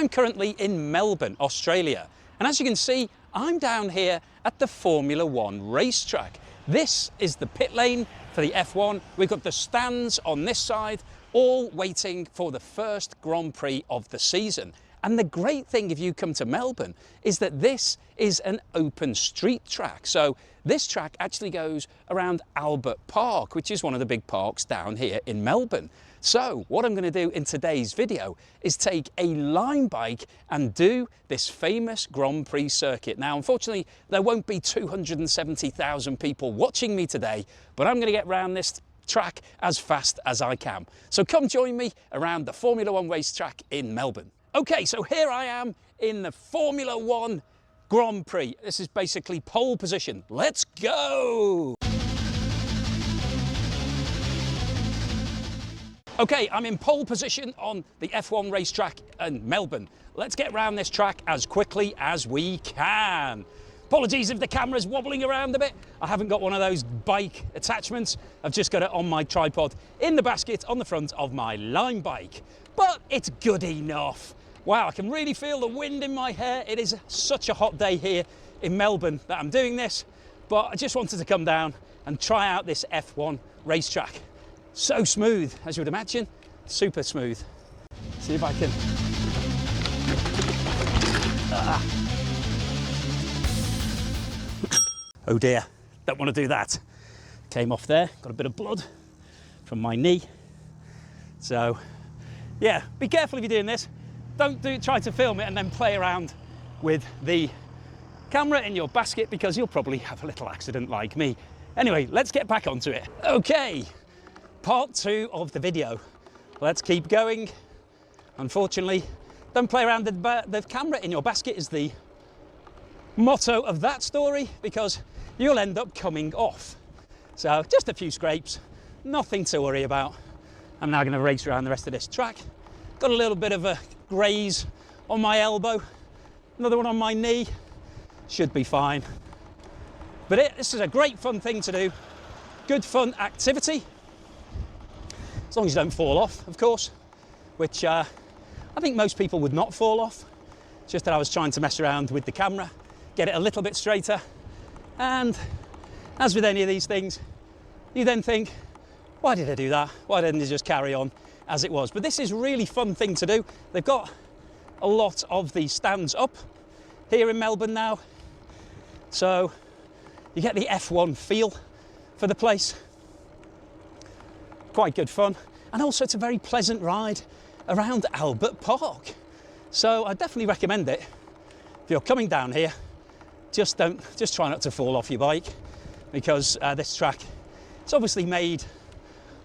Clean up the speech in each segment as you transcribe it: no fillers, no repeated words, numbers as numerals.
I'm currently in Melbourne, Australia, and as you can see, I'm down here at the Formula 1 racetrack. This is the pit lane for the F1. We've got the stands on this side, all waiting for the first Grand Prix of the season. And the great thing if you come to Melbourne is that this is an open street track. So this track actually goes around Albert Park, which is one of the big parks down here in Melbourne. So what I'm going to do in today's video is take a line bike and do this famous Grand Prix circuit. Now, unfortunately, there won't be 270,000 people watching me today, but I'm going to get around this track as fast as I can. So come join me around the Formula 1 racetrack in Melbourne. Okay, so here I am in the Formula 1 Grand Prix. This is basically pole position. Let's go! Okay, I'm in pole position on the F1 racetrack in Melbourne. Let's get around this track as quickly as we can. Apologies if the camera's wobbling around a bit. I haven't got one of those bike attachments. I've just got it on my tripod in the basket on the front of my line bike. But it's good enough. Wow, I can really feel the wind in my hair. It is such a hot day here in Melbourne that I'm doing this, but I just wanted to come down and try out this F1 racetrack. So smooth, as you would imagine, super smooth. See if I can... Oh dear, don't want to do that. Came off there, got a bit of blood from my knee. So, yeah, be careful if you're doing this. Don't try to film it and then play around with the camera in your basket because you'll probably have a little accident like me. Anyway, let's get back onto it. Okay, part 2 of the video. Let's keep going. Unfortunately, don't play around the camera in your basket is the motto of that story because you'll end up coming off. So just a few scrapes, nothing to worry about. I'm now going to race around the rest of this track. Got a little bit of a graze on my elbow, another one on my knee, should be fine. But this is a great fun thing to do, good fun activity, as long as you don't fall off, of course, which I think most people would not fall off, just that I was trying to mess around with the camera, get it a little bit straighter, and as with any of these things, you then think, why did I do that? Why didn't I just carry on as it was? But this is a really fun thing to do. They've got a lot of these stands up here in Melbourne now. So you get the F1 feel for the place. Quite good fun. And also it's a very pleasant ride around Albert Park. So I definitely recommend it. If you're coming down here, just try not to fall off your bike because this track is obviously made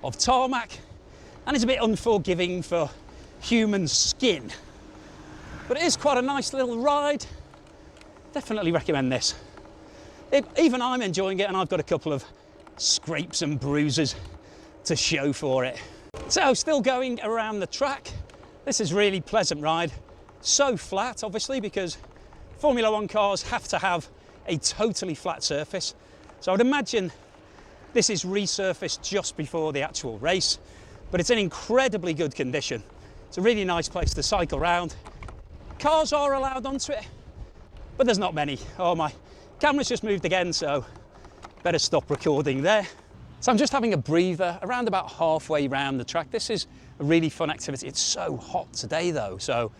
of tarmac and it's a bit unforgiving for human skin, but it is quite a nice little ride. Definitely recommend this. Even I'm enjoying it and I've got a couple of scrapes and bruises to show for it. So still going around the track. This is really pleasant ride. So flat obviously because Formula 1 cars have to have a totally flat surface. So I would imagine this is resurfaced just before the actual race, but it's in incredibly good condition. It's a really nice place to cycle around. Cars are allowed onto it, but there's not many. Oh, my camera's just moved again, so better stop recording there. So I'm just having a breather around about halfway around the track. This is a really fun activity. It's so hot today though, so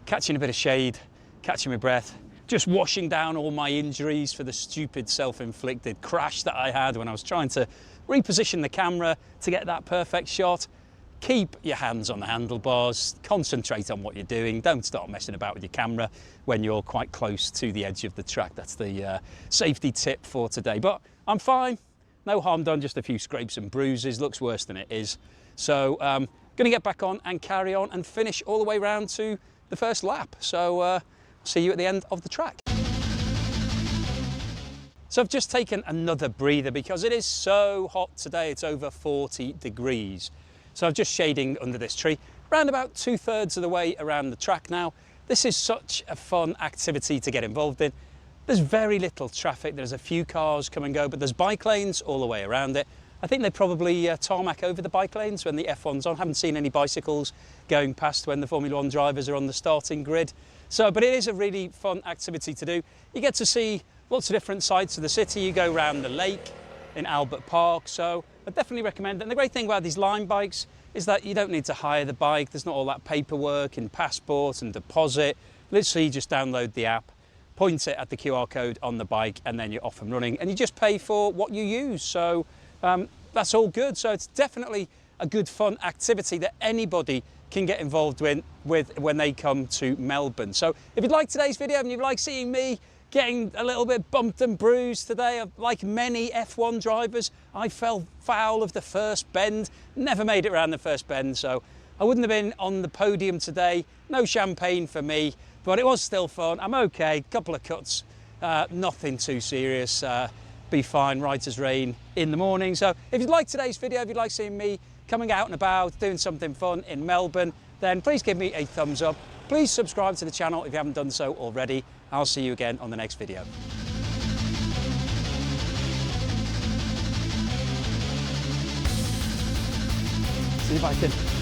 catching a bit of shade, catching my breath, just washing down all my injuries for the stupid self-inflicted crash that I had when I was trying to reposition the camera to get that perfect shot. Keep your hands on the handlebars, concentrate on what you're doing, don't start messing about with your camera when you're quite close to the edge of the track. That's the safety tip for today. But I'm fine, no harm done, just a few scrapes and bruises, looks worse than it is. So gonna get back on and carry on and finish all the way round to the first lap. So see you at the end of the track. So I've just taken another breather because it is so hot today. It's over 40 degrees. So I'm just shading under this tree, around about 2/3 of the way around the track now. This is such a fun activity to get involved in. There's very little traffic. There's a few cars come and go, but there's bike lanes all the way around it. I think they probably tarmac over the bike lanes when the F1's on. Haven't seen any bicycles going past when the Formula 1 drivers are on the starting grid. So, but it is a really fun activity to do. You get to see lots of different sides of the city. You go around the lake in Albert Park, so I definitely recommend it. And the great thing about these Lime bikes is that you don't need to hire the bike. There's not all that paperwork and passport and deposit. Literally, you just download the app, point it at the QR code on the bike, and then you're off and running. And you just pay for what you use. So that's all good. So it's definitely a good fun activity that anybody can get involved with when they come to Melbourne. So if you'd like today's video and you'd like seeing me getting a little bit bumped and bruised today, like many F1 drivers, I fell foul of the first bend, never made it around the first bend, so I wouldn't have been on the podium today. No champagne for me, but it was still fun. I'm okay, couple of cuts, nothing too serious, be fine, right as rain in the morning. So if you'd like today's video, if you'd like seeing me coming out and about, doing something fun in Melbourne, then please give me a thumbs up. Please subscribe to the channel if you haven't done so already. I'll see you again on the next video. See if I can